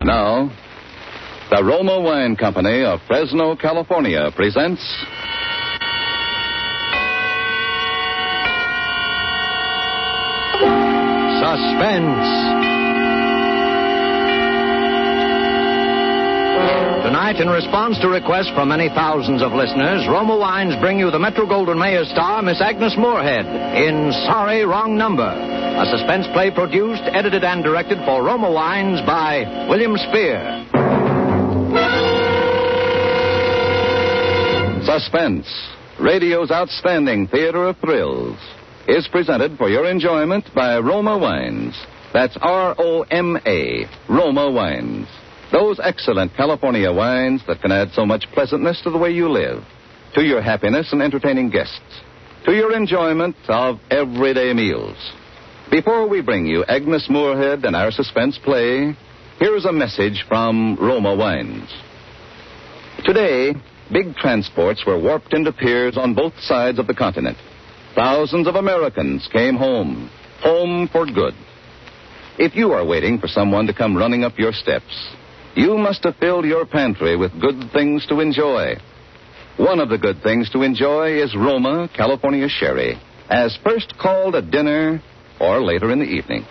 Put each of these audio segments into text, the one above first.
Now, the Roma Wine Company of Fresno, California presents Suspense. Tonight, in response to requests from many thousands of listeners, Roma Wines bring you the Metro-Goldwyn-Mayer star, Miss Agnes Moorehead, in Sorry, Wrong Number, a suspense play produced, edited, and directed for Roma Wines by William Spear. Suspense, radio's outstanding theater of thrills, is presented for your enjoyment by Roma Wines. That's R-O-M-A, Roma Wines. Those excellent California wines that can add so much pleasantness to the way you live, to your happiness and entertaining guests, to your enjoyment of everyday meals. Before we bring you Agnes Moorehead and our suspense play, here's a message from Roma Wines. Today, big transports were warped into piers on both sides of the continent. Thousands of Americans came home for good. If you are waiting for someone to come running up your steps, you must have filled your pantry with good things to enjoy. One of the good things to enjoy is Roma California Sherry, as first called at dinner or later in the evening.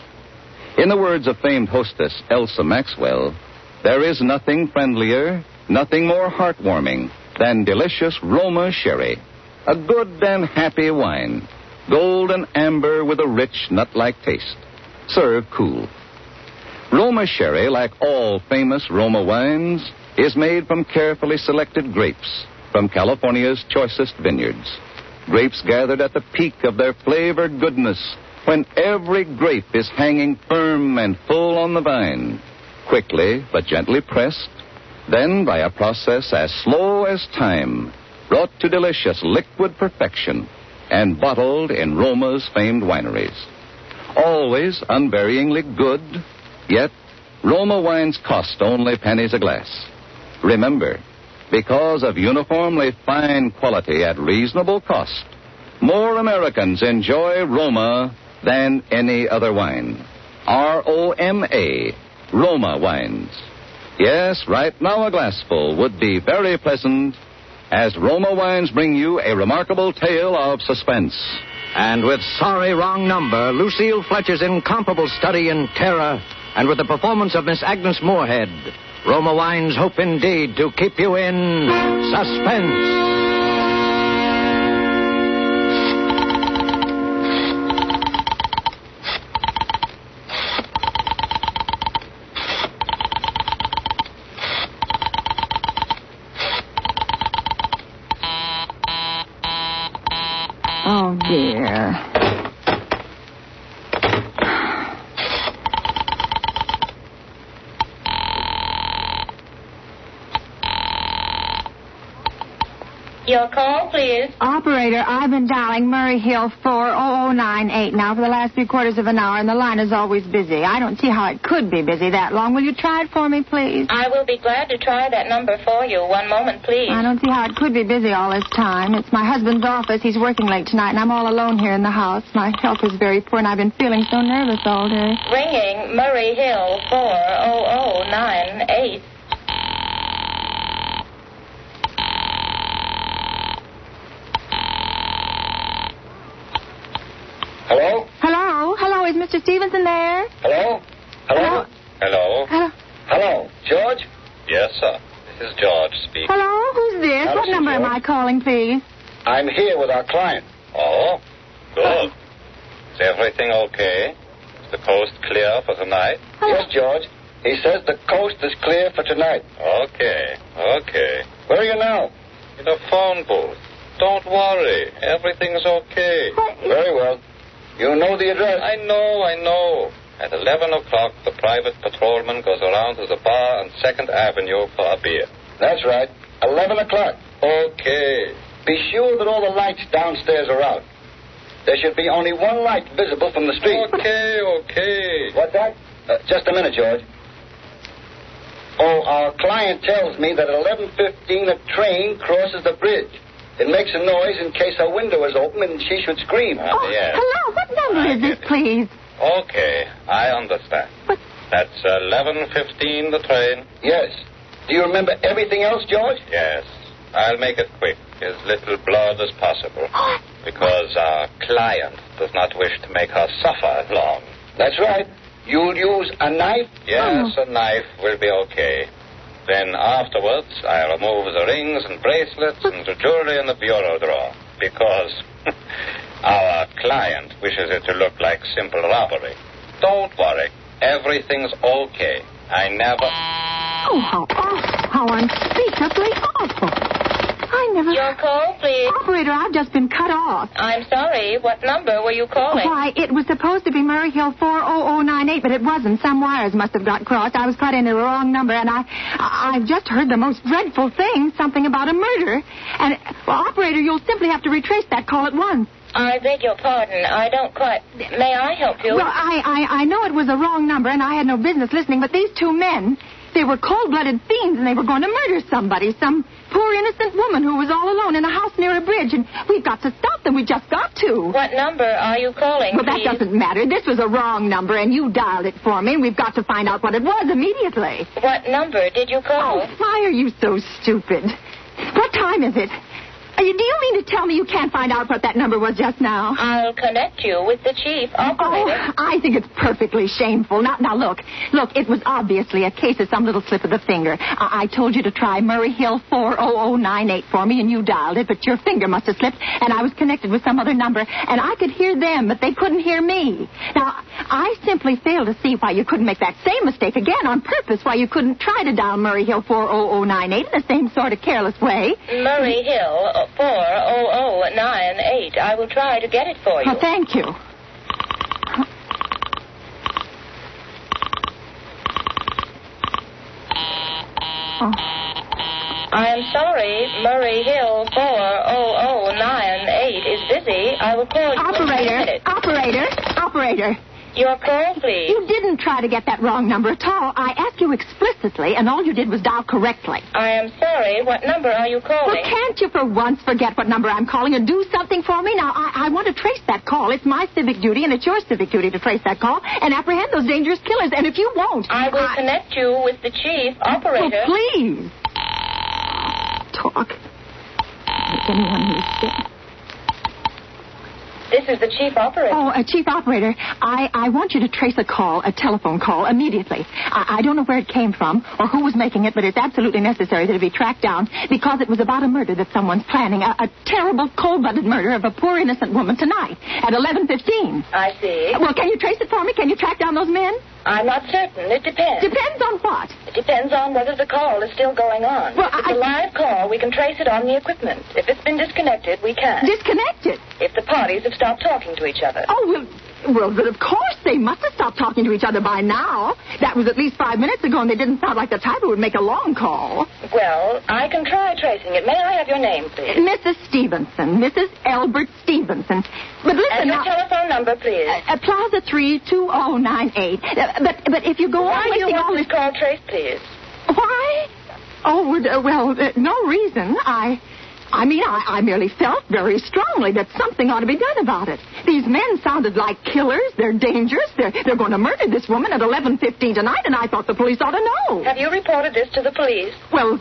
In the words of famed hostess Elsa Maxwell, there is nothing friendlier, nothing more heartwarming than delicious Roma Sherry, a good and happy wine, gold and amber with a rich nut-like taste. Serve cool. Roma Sherry, like all famous Roma wines, is made from carefully selected grapes from California's choicest vineyards. Grapes gathered at the peak of their flavor goodness when every grape is hanging firm and full on the vine, quickly but gently pressed, then by a process as slow as time, brought to delicious liquid perfection and bottled in Roma's famed wineries. Always unvaryingly good, yet Roma wines cost only pennies a glass. Remember, because of uniformly fine quality at reasonable cost, more Americans enjoy Roma than any other wine. R-O-M-A, Roma Wines. Yes, right now a glassful would be very pleasant, as Roma Wines bring you a remarkable tale of suspense. And with Sorry, Wrong Number, Lucille Fletcher's incomparable study in terror, and with the performance of Miss Agnes Moorehead, Roma Wines hope indeed to keep you in suspense. Oh, dear. Your call, please. Operator, I've been dialing Murray Hill 40098 now for the last 3/4 of an hour, and the line is always busy. I don't see how it could be busy that long. Will you try it for me, please? I will be glad to try that number for you. One moment, please. I don't see how it could be busy all this time. It's my husband's office. He's working late tonight, and I'm all alone here in the house. My health is very poor, and I've been feeling so nervous all day. Ringing Murray Hill 40098. Hello? Hello? Hello, is Mr. Stevenson there? Hello? Hello? Hello? Hello? Hello? George? Yes, sir. This is George speaking. Hello? Who's this? Hello, What number am George. I calling, please? I'm here with our client. Oh, good. Is everything okay? Is the coast clear for tonight? Yes, George. He says the coast is clear for tonight. Okay. Where are you now? In a phone booth. Don't worry. Everything's okay. Very well. You know the address? I know. At 11 o'clock, the private patrolman goes around to the bar on 2nd Avenue for a beer. That's right. 11 o'clock. Okay. Be sure that all the lights downstairs are out. There should be only one light visible from the street. Okay. What's that? Just a minute, George. Oh, our client tells me that at 11:15 a train crosses the bridge. It makes a noise in case her window is open and she should scream. Oh, Yes. hello. What number is this, please? Okay, I understand. What? That's 11:15, the train. Yes. Do you remember everything else, George? Yes. I'll make it quick, as little blood as possible, because our client does not wish to make her suffer long. That's right. You'll use a knife? Yes, a knife will be okay. Then afterwards, I remove the rings and bracelets and the jewelry in the bureau drawer, because our client wishes it to look like simple robbery. Don't worry. Everything's okay. I never... Oh, how awful. How unspeakably awful. I never... Your call, please. Operator, I've just been cut off. I'm sorry. What number were you calling? Why, it was supposed to be Murray Hill 40098, but it wasn't. Some wires must have got crossed. I was cut into the wrong number, and I've just heard the most dreadful thing, something about a murder. And, well, operator, you'll simply have to retrace that call at once. I beg your pardon. I don't quite... May I help you? Well, I know it was a wrong number, and I had no business listening, but these two men, they were cold-blooded fiends, and they were going to murder somebody, some poor innocent woman who was all alone in a house near a bridge, and we've got to stop them. We just got to. What number are you calling, Well, that please? doesn't matter. This was a wrong number, and you dialed it for me, and we've got to find out what it was immediately. What number did you call? Oh, why are you so stupid? What time is it? Do you mean to tell me you can't find out what that number was just now? I'll connect you with the chief operator. Oh, I think it's perfectly shameful. Now, look, it was obviously a case of some little slip of the finger. I told you to try Murray Hill 40098 for me, and you dialed it, but your finger must have slipped, and I was connected with some other number, and I could hear them, but they couldn't hear me. Now, I simply fail to see why you couldn't make that same mistake again on purpose, why you couldn't try to dial Murray Hill 40098 in the same sort of careless way. Murray Hill 40098. I will try to get it for you. Oh, thank you. Oh. I'm sorry. Murray Hill 40098 is busy. I will call you in a minute. Operator. Your call, please. You didn't try to get that wrong number at all. I asked you explicitly, and all you did was dial correctly. I am sorry. What number are you calling? Well, can't you for once forget what number I'm calling and do something for me? Now, I want to trace that call. It's my civic duty, and it's your civic duty to trace that call and apprehend those dangerous killers. And if you won't... I will connect you with the chief operator. Oh, please. Talk. Is anyone who's sick? This is the chief operator. Oh, Chief Operator, I want you to trace a call, a telephone call, immediately. I don't know where it came from or who was making it, but it's absolutely necessary that it be tracked down because it was about a murder that someone's planning, a terrible, cold-blooded murder of a poor innocent woman tonight at 11:15. I see. Well, can you trace it for me? Can you track down those men? I'm not certain. It depends. Depends on what? It depends on whether the call is still going on. Well, if it's a live call, we can trace it on the equipment. If it's been disconnected, we can. Disconnected? If the parties have stopped talking to each other. Oh, well, but of course they must have stopped talking to each other by now. That was at least 5 minutes ago, and they didn't sound like the type who would make a long call. Well, I can try tracing it. May I have your name, please? Mrs. Stevenson. Mrs. Elbert Stevenson. But listen... And your telephone number, please. Plaza 32098. But if you go on... Why do you want this call traced, please? Why? Oh, well, no reason. I merely felt very strongly that something ought to be done about it. These men sounded like killers. They're dangerous. They're going to murder this woman at 11:15 tonight, and I thought the police ought to know. Have you reported this to the police? Well,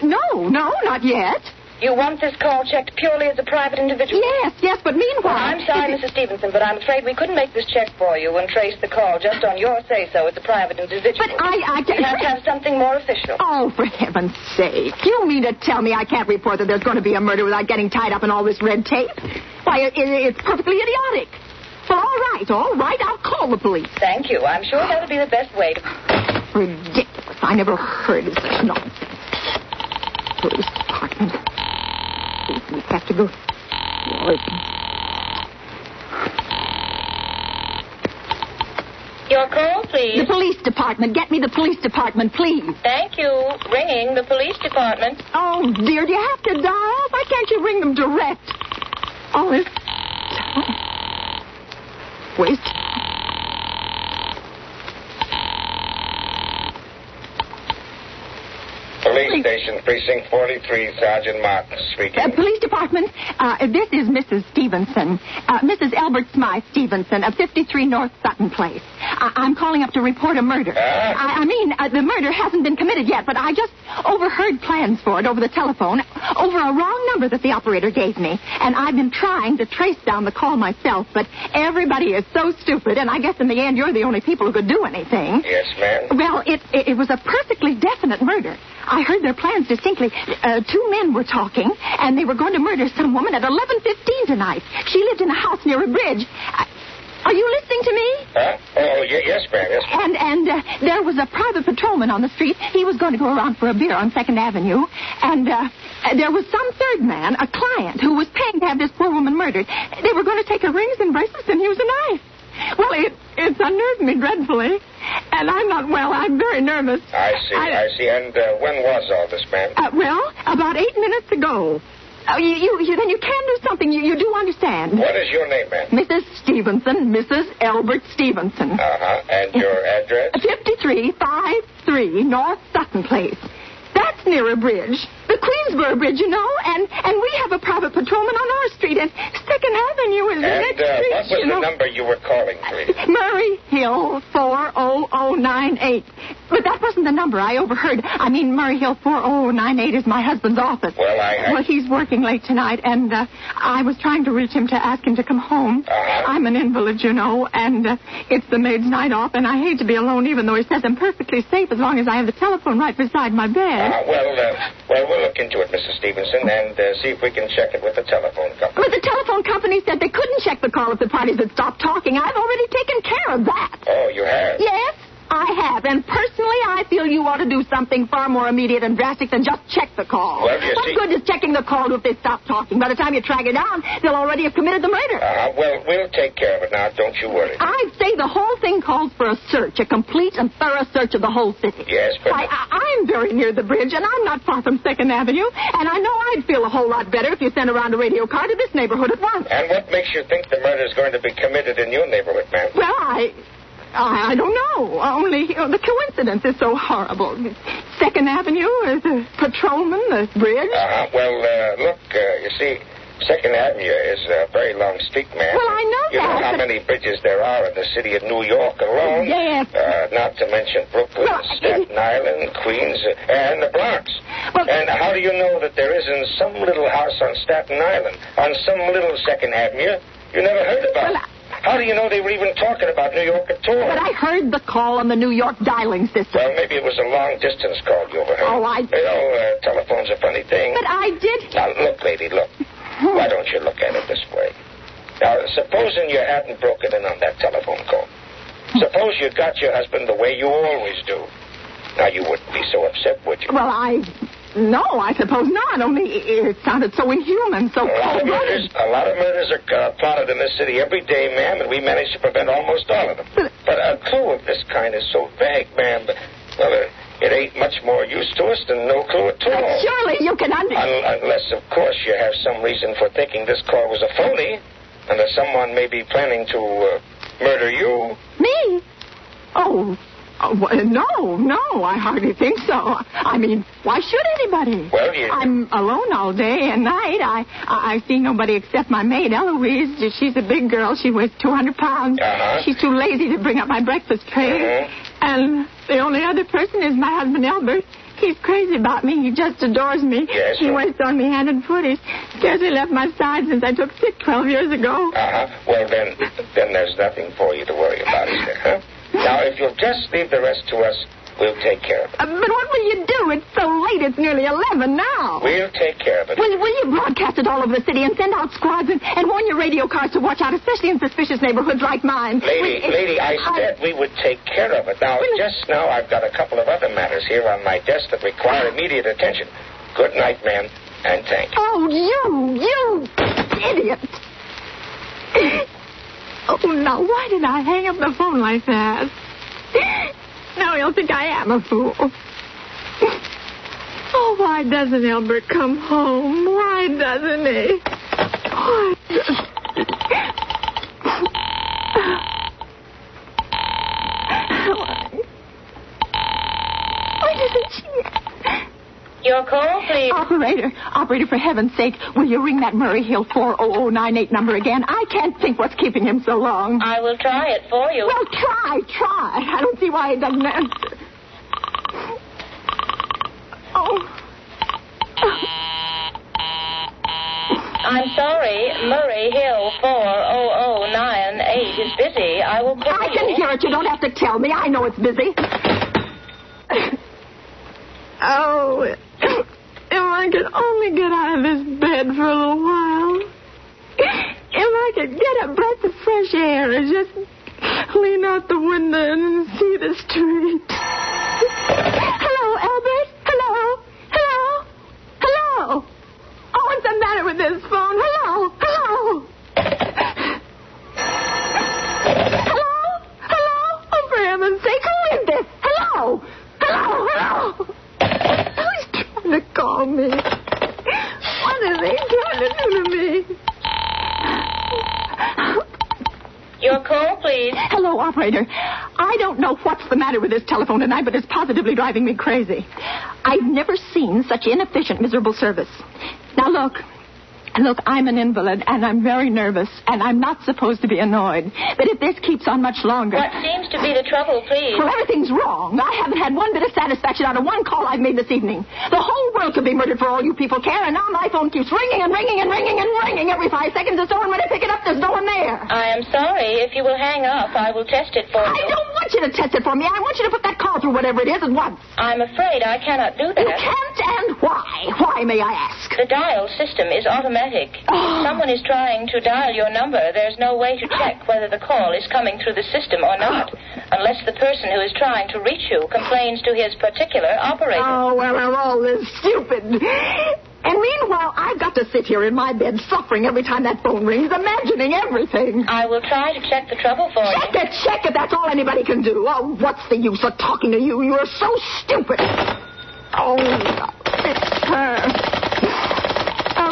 no, not yet. You want this call checked purely as a private individual? Yes, but meanwhile... Well, I'm sorry, Mrs. Stevenson, but I'm afraid we couldn't make this check for you and trace the call just on your say-so as a private individual. But I can't... We have to have something more official. Oh, for heaven's sake. You mean to tell me I can't report that there's going to be a murder without getting tied up in all this red tape? Why, it's perfectly idiotic. Well, all right, I'll call the police. Thank you. I'm sure that'll be the best way to... Ridiculous. I never heard of such nonsense. Police department. We have to go. Your call, please. The police department. Get me the police department, please. Thank you. Ringing the police department. Oh, dear, do you have to dial? Why can't you ring them direct? Oh, this... Waste. Police station, precinct 43, Sergeant Martin speaking. Police department, this is Mrs. Stevenson. Mrs. Albert Smythe Stevenson of 53 North Sutton Place. I'm calling up to report a murder. The murder hasn't been committed yet, but I just overheard plans for it over the telephone, over a wrong number that the operator gave me. And I've been trying to trace down the call myself, but everybody is so stupid, and I guess in the end you're the only people who could do anything. Yes, ma'am. Well, it was a perfectly definite murder. I heard their plans distinctly. Two men were talking, and they were going to murder some woman at 11:15 tonight. She lived in a house near a bridge. Are you listening to me? Yes, ma'am. Yes, ma'am. And there was a private patrolman on the street. He was going to go around for a beer on 2nd Avenue. And there was some third man, a client, who was paying to have this poor woman murdered. They were going to take her rings and bracelets and use a knife. Well, it's unnerved me dreadfully. And I'm not well. I'm very nervous. I see. And when was all this, ma'am? About 8 minutes ago. Then you can do something. You do understand. What is your name, ma'am? Mrs. Stevenson, Mrs. Albert Stevenson. And your address? 5353 North Sutton Place. That's near a bridge. The Queensboro Bridge, you know. And we have a private patrolman on our street. And 2nd Avenue is the next street, what was the number you were calling, please? Murray Hill 40098. But that wasn't the number I overheard. I mean, Murray Hill 40098 is my husband's office. Well, he's working late tonight, and I was trying to reach him to ask him to come home. I'm an invalid, you know, and it's the maid's night off, and I hate to be alone, even though he says I'm perfectly safe as long as I have the telephone right beside my bed. We'll look into it, Mrs. Stevenson, and see if we can check it with the telephone company. But the telephone company said they couldn't check the call if the parties had stopped talking. I've already taken care of that. Oh, you have? Yes, I have. And personally, I feel you ought to do something far more immediate and drastic than just check the call. Well, you see... What good is checking the call if they stop talking? By the time you track it down, they'll already have committed the murder. We'll take care of it now. Don't you worry. I'd say the whole thing calls for a search, a complete and thorough search of the whole city. Yes, but... I'm very near the bridge, and I'm not far from 2nd Avenue, and I know I'd feel a whole lot better if you sent around a radio car to this neighborhood at once. And what makes you think the murder is going to be committed in your neighborhood, ma'am? Well, I don't know. Only the coincidence is so horrible. 2nd Avenue, the patrolman, the bridge. Look, you see, 2nd Avenue is a very long street, ma'am. Well, I know you that. You know how many bridges there are in the city of New York alone? Yes. Not to mention Brooklyn, Staten Island, Queens, and the Bronx. Well, and how do you know that there isn't some little house on Staten Island, on some little 2nd Avenue you never heard about? How do you know they were even talking about New York at all? But I heard the call on the New York dialing system. Well, maybe it was a long-distance call you overheard. Telephone's a funny thing. But I did... Now, look, lady, look. Why don't you look at it this way? Now, supposing you hadn't broken in on that telephone call. Suppose you got your husband the way you always do. Now, you wouldn't be so upset, would you? Well, No, I suppose not. Only it sounded so inhuman, so cold-blooded. A lot of murders are plotted in this city every day, ma'am, and we manage to prevent almost all of them. But a clue of this kind is so vague, ma'am. It ain't much more use to us than no clue at all. But surely you can Unless, of course, you have some reason for thinking this call was a phony, and that someone may be planning to murder you. Me? No, I hardly think so. I mean, why should anybody? Well, I'm alone all day and night. I see nobody except my maid, Eloise. She's a big girl. She weighs 200 pounds. She's too lazy to bring up my breakfast tray. And the only other person is my husband, Albert. He's crazy about me. He just adores me. Yes, he waits on me hand and foot. He's scarcely left my side since I took sick 12 years ago. Well, then there's nothing for you to worry about, is there, huh? Now, if you'll just leave the rest to us, we'll take care of it. But what will you do? It's so late. It's nearly 11 now. We'll take care of it. Will you broadcast it all over the city and send out squads and warn your radio cars to watch out, especially in suspicious neighborhoods like mine? Lady, I said we would take care of it. Now, just now, I've got a couple of other matters here on my desk that require immediate attention. Good night, ma'am, and thank you. Oh, you idiot. Oh, now, why did I hang up the phone like that? Now he'll think I am a fool. Oh, why doesn't Albert come home? Why doesn't he? Why doesn't she? Your call, please. Operator, for heaven's sake, will you ring that Murray Hill 40098 number again? I can't think what's keeping him so long. I will try it for you. Well, try. I don't see why he doesn't answer. Oh. I'm sorry, Murray Hill 40098 is busy. I will call you. I can hear it. You don't have to tell me. I know it's busy. Oh, if I could only get out of this bed for a little while. If I could get a breath of fresh air and just lean out the window and see the street. Hello, Albert? Hello? Oh, what's the matter with this phone? Hello? Oh, for heaven's sake, who is this? Hello? Who's trying to call me? What are they trying to do to me? Your call, please. Hello, operator. I don't know what's the matter with this telephone tonight, but it's positively driving me crazy. I've never seen such inefficient, miserable service. Now, look, I'm an invalid, and I'm very nervous, and I'm not supposed to be annoyed. But if this keeps on much longer... What seems to be the trouble, please? Well, everything's wrong. I haven't had one bit of satisfaction out of one call I've made this evening. The whole world could be murdered for all you people care, and now my phone keeps ringing every 5 seconds or so, and when I pick it up, there's no one there. I am sorry. If you will hang up, I will test it for you. I don't want you to test it for me. I want you to put that call through whatever it is at once. I'm afraid I cannot do that. You can't, and why? Why, may I ask? The dial system is automatic. If someone is trying to dial your number, there's no way to check whether the call is coming through the system or not, unless the person who is trying to reach you complains to his particular operator. Oh, well, I'm all this stupid. And meanwhile, I've got to sit here in my bed suffering every time that phone rings, imagining everything. I will try to check the trouble for you. Check it. That's all anybody can do. Oh, what's the use of talking to you? You're so stupid. Oh, it's her.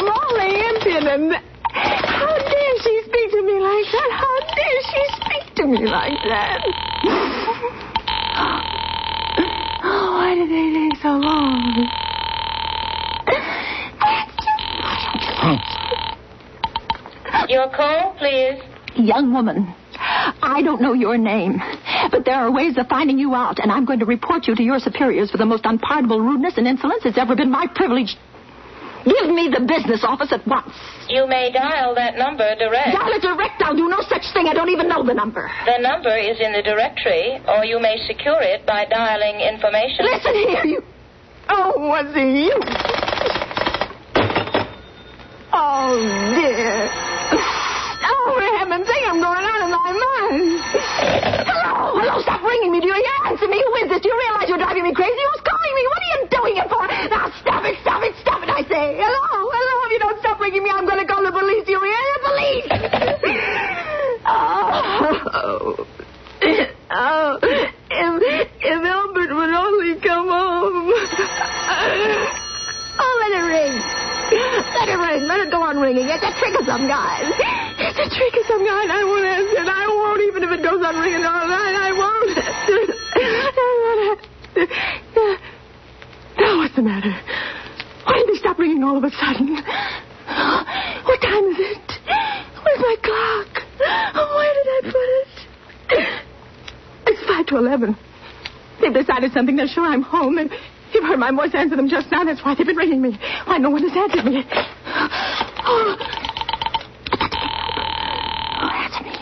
Marlene, and how dare she speak to me like that? How dare she speak to me like that? Oh, why did they take so long? Your call, please. Young woman, I don't know your name, but there are ways of finding you out, and I'm going to report you to your superiors for the most unpardonable rudeness and insolence it's ever been my privilege. Give me the business office at once. You may dial that number direct. Dial it direct? I'll do no such thing. I don't even know the number. The number is in the directory, or you may secure it by dialing information. Listen here, you... Oh, what's the use? Oh, dear. Oh, for heaven's sake, I'm going out of my mind. Hello, stop ringing me. Do you answer me? Who is this? Do you realize you're driving me crazy? Who's calling me? What are you doing it for? Now, stop it, I say. Hello, if you don't stop ringing me, I'm going to call the police. Do you hear the police? If Albert would only come home. Oh, let it ring. Let it go on ringing. It's a trick of some kind. I won't answer it. I won't, even if it goes on ringing all night. I won't answer it. Now, what's the matter? Why did they stop ringing all of a sudden? What time is it? Where's my clock? Where did I put it? It's 5:11. They've decided something. They're sure I'm home. And you've heard my voice answer them just now. That's why they've been ringing me. Why no one has answered me. Oh, answer me.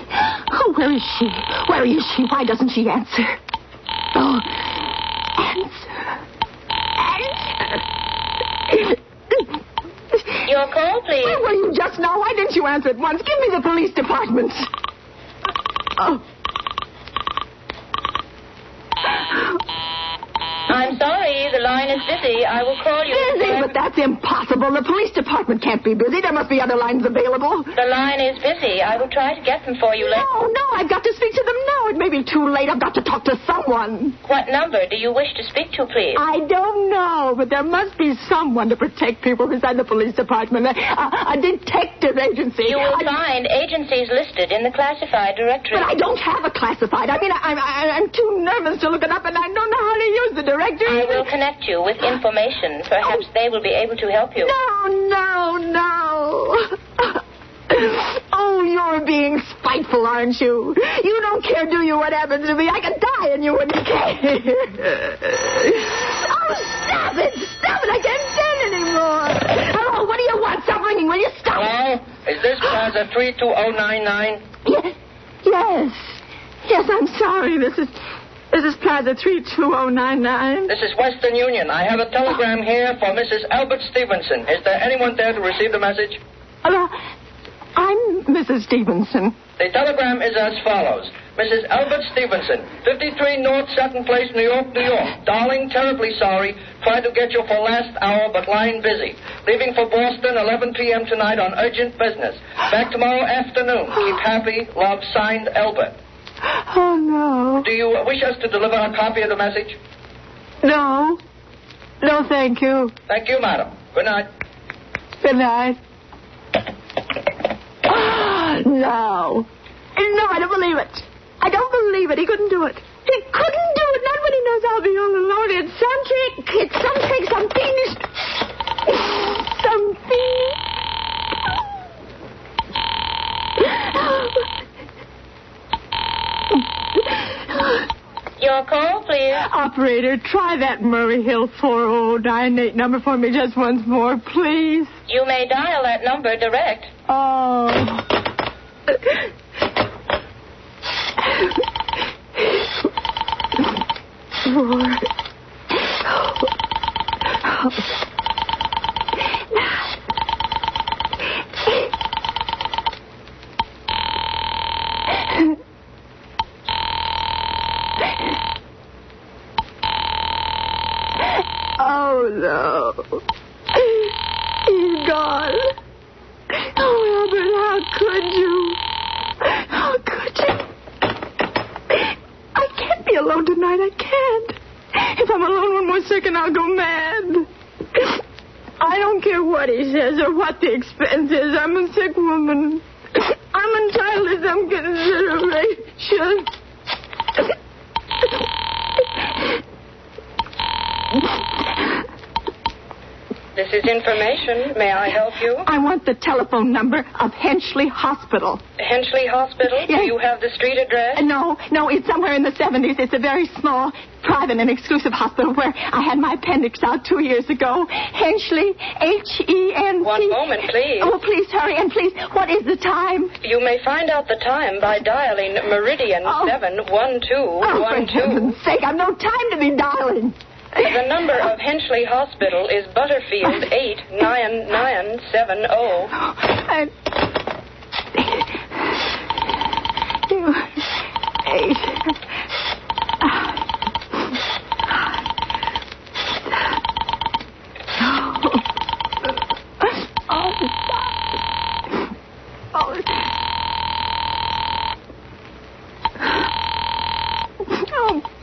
Oh, where is she? Why doesn't she answer? Oh, answer. Your call, please. Where were you just now? Why didn't you answer at once? Give me the police department. Oh. I'm sorry, the line is busy. I will call you. Busy? But that's impossible. The police department can't be busy. There must be other lines available. The line is busy. I will try to get them for you later. No, I've got to speak to them now. It may be too late. I've got to talk to someone. What number do you wish to speak to, please? I don't know, but there must be someone to protect people inside the police department. A detective agency. You will find agencies listed in the classified directory. But I don't have a classified. I mean, I'm too nervous to look it up, and I don't know how to use the directory. I will connect you you with information. Perhaps they will be able to help you. No. Oh, you're being spiteful, aren't you? You don't care, do you, what happens to me? I could die and you wouldn't care. Oh, stop it. I can't stand anymore. Hello, what do you want? Stop ringing. Will you stop? Hello? Is this Plaza 32099? Yes, I'm sorry. This is Plaza 32099. This is Western Union. I have a telegram here for Mrs. Albert Stevenson. Is there anyone there to receive the message? Hello. I'm Mrs. Stevenson. The telegram is as follows. Mrs. Albert Stevenson, 53 North Sutton Place, New York, New York. Darling, terribly sorry. Tried to get you for last hour, but line busy. Leaving for Boston, 11 p.m. tonight on urgent business. Back tomorrow afternoon. Keep happy. Love, signed, Albert. Oh, no. Do you wish us to deliver a copy of the message? No. No, thank you. Thank you, madam. Good night. Good night. No, I don't believe it. I don't believe it. He couldn't do it. He couldn't do it. Not when he knows I'll be all alone. It's some trick. Some fiendish... Your call, please. Operator, try that Murray Hill 4098 number for me just once more, please. You may dial that number direct. Oh. Oh, no. He's gone. Oh, Albert, how could you? How could you? I can't be alone tonight. I can't. If I'm alone one more second, I'll go mad. I don't care what he says or what the expense is. I'm a sick woman. I'm entitled to some consideration. This is information. May I help you? I want the telephone number of Henchley Hospital. Henchley Hospital? Yes. Do you have the street address? No, it's somewhere in the 70s. It's a very small, private, and exclusive hospital where I had my appendix out 2 years ago. Henchley, H-E-N-C... One moment, please. Oh, please, hurry, and please, what is the time? You may find out the time by dialing Meridian 71212. Oh, for heaven's sake, I've no time to be dialing. The number of Henchley Hospital is Butterfield 89970.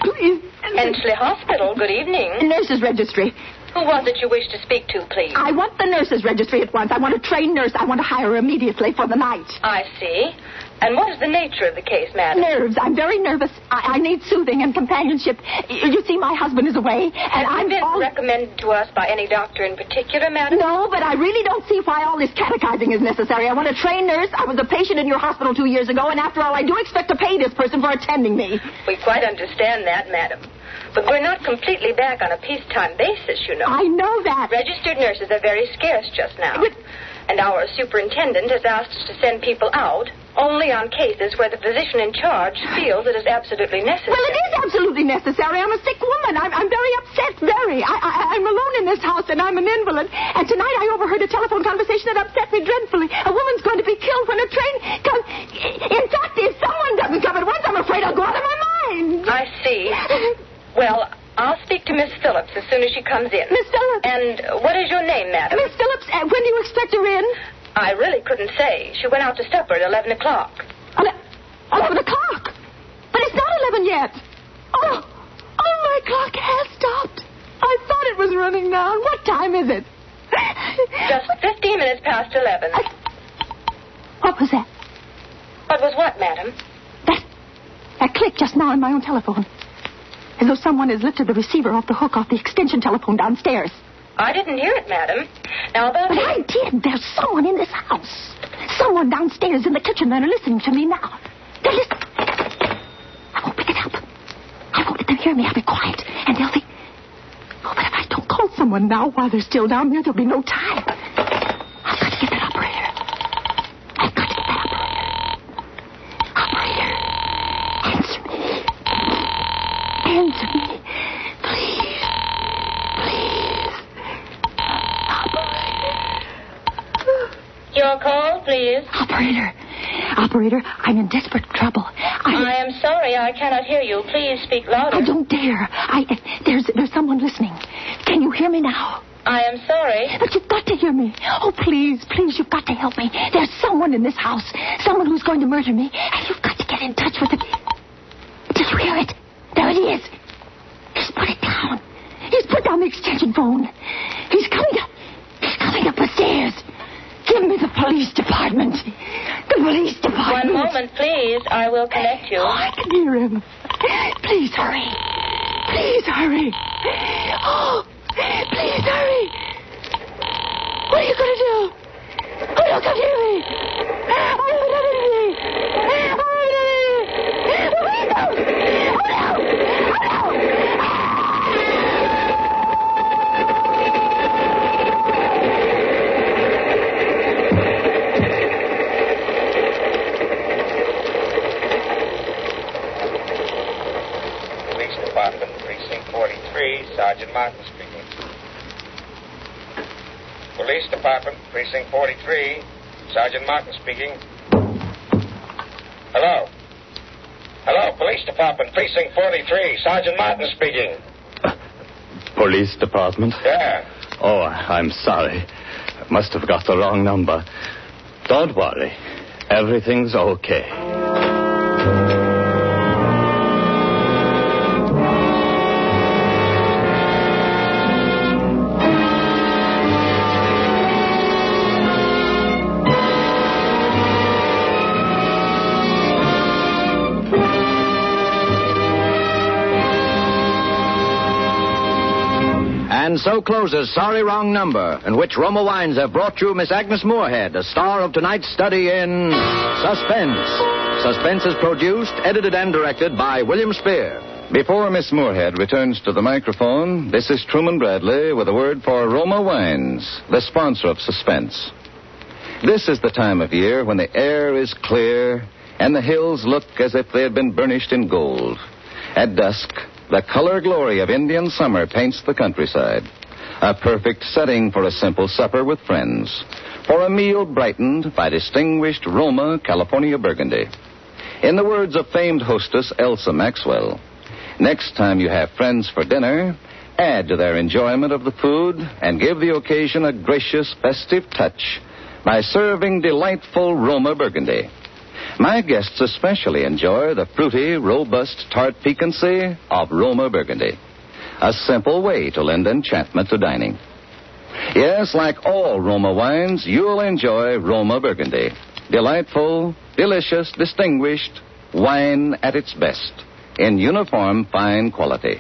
Please. Henchley Hospital, good evening. Nurses Registry. Who was it you wish to speak to, please? I want the nurses registry at once. I want a trained nurse. I want to hire her immediately for the night. I see. And what is the nature of the case, madam? Nerves. I'm very nervous. I need soothing and companionship. You see, my husband is away, and Have you been recommended to us by any doctor in particular, madam? No, but I really don't see why all this catechizing is necessary. I want a trained nurse. I was a patient in your hospital 2 years ago, and after all, I do expect to pay this person for attending me. We quite understand that, madam. But we're not completely back on a peacetime basis, you know. I know that. Registered nurses are very scarce just now. And our superintendent has asked us to send people out only on cases where the physician in charge feels it is absolutely necessary. Well, it is absolutely necessary. I'm a sick woman. I'm very upset, very. I'm alone in this house, and I'm an invalid. And tonight I overheard a telephone conversation that upset me dreadfully. A woman's going to be killed when a train comes. In fact, if someone doesn't come at once, I'm afraid I'll go out of my mind. I see. Well, I'll speak to Miss Phillips as soon as she comes in. Miss Phillips? And what is your name, madam? Miss Phillips, when do you expect her in? I really couldn't say. She went out to supper at 11 o'clock. 11 o'clock? But it's not 11 yet. Oh, my clock has stopped. I thought it was running down. What time is it? Just 15 minutes past 11. What was that? What was what, madam? That click just now on my own telephone. As though someone has lifted the receiver off the hook off the extension telephone downstairs. I didn't hear it, madam. Now, about... But I did. There's someone in this house. Someone downstairs in the kitchen that are listening to me now. They're listening. I won't pick it up. I won't let them hear me. I'll be quiet. And they'll think... Oh, but if I don't call someone now while they're still down there, there'll be no time. I've got to get that operator. I've got to get that operator. Answer me. Answer me. Please. Please. Your call, please. Operator, I'm in desperate trouble. I am sorry I cannot hear you. Please speak louder. I don't dare. There's someone listening. Can you hear me now? I am sorry. But you've got to hear me. Oh, please, you've got to help me. There's someone in this house. Someone who's going to murder me. And you've got to get in touch with him. Did you hear it? There it is. He's put it down. He's put down the extension phone. He's coming up. He's coming up the stairs. Give me the police department. The police department. One moment, please. I will connect you. Oh, I can hear him. Please hurry. Please hurry. Oh, please hurry. What are you going to do? Oh, you can hear me. Oh, you can hear me. Oh, no. Sergeant Martin speaking. Police Department, Precinct 43. Sergeant Martin speaking. Hello. Hello, Police Department, Precinct 43. Sergeant Martin speaking. Police Department? Yeah. Oh, I'm sorry. Must have got the wrong number. Don't worry. Everything's okay. And so closes Sorry Wrong Number, in which Roma Wines have brought you Miss Agnes Moorehead, a star of tonight's study in Suspense. Suspense is produced, edited, and directed by William Spear. Before Miss Moorehead returns to the microphone, this is Truman Bradley with a word for Roma Wines, the sponsor of Suspense. This is the time of year when the air is clear and the hills look as if they had been burnished in gold. At dusk, the color glory of Indian summer paints the countryside. A perfect setting for a simple supper with friends. For a meal brightened by distinguished Roma California Burgundy. In the words of famed hostess Elsa Maxwell, next time you have friends for dinner, add to their enjoyment of the food and give the occasion a gracious, festive touch by serving delightful Roma Burgundy. My guests especially enjoy the fruity, robust, tart piquancy of Roma Burgundy. A simple way to lend enchantment to dining. Yes, like all Roma wines, you'll enjoy Roma Burgundy. Delightful, delicious, distinguished wine at its best. In uniform fine quality.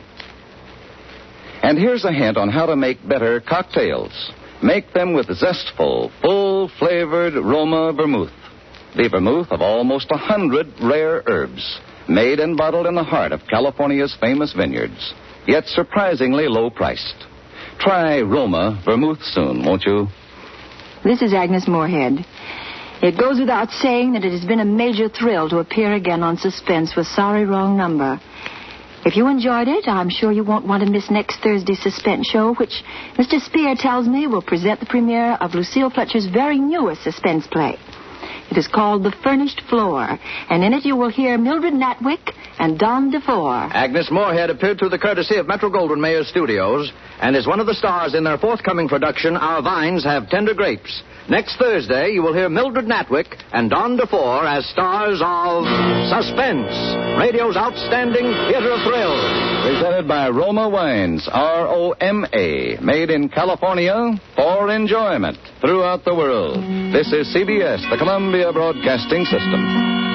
And here's a hint on how to make better cocktails. Make them with zestful, full-flavored Roma vermouth. The vermouth of almost 100 rare herbs, made and bottled in the heart of California's famous vineyards, yet surprisingly low-priced. Try Roma vermouth soon, won't you? This is Agnes Moorehead. It goes without saying that it has been a major thrill to appear again on Suspense with Sorry Wrong Number. If you enjoyed it, I'm sure you won't want to miss next Thursday's Suspense show, which Mr. Spear tells me will present the premiere of Lucille Fletcher's very newest suspense play. It is called The Furnished Floor, and in it you will hear Mildred Natwick and Don DeFore. Agnes Moorehead appeared through the courtesy of Metro-Goldwyn-Mayer Studios and is one of the stars in their forthcoming production, Our Vines Have Tender Grapes. Next Thursday, you will hear Mildred Natwick and Don DeFore as stars of Suspense, radio's outstanding theater of thrills. Presented by Roma Wines, R-O-M-A, made in California for enjoyment throughout the world. This is CBS, the Columbia Broadcasting System.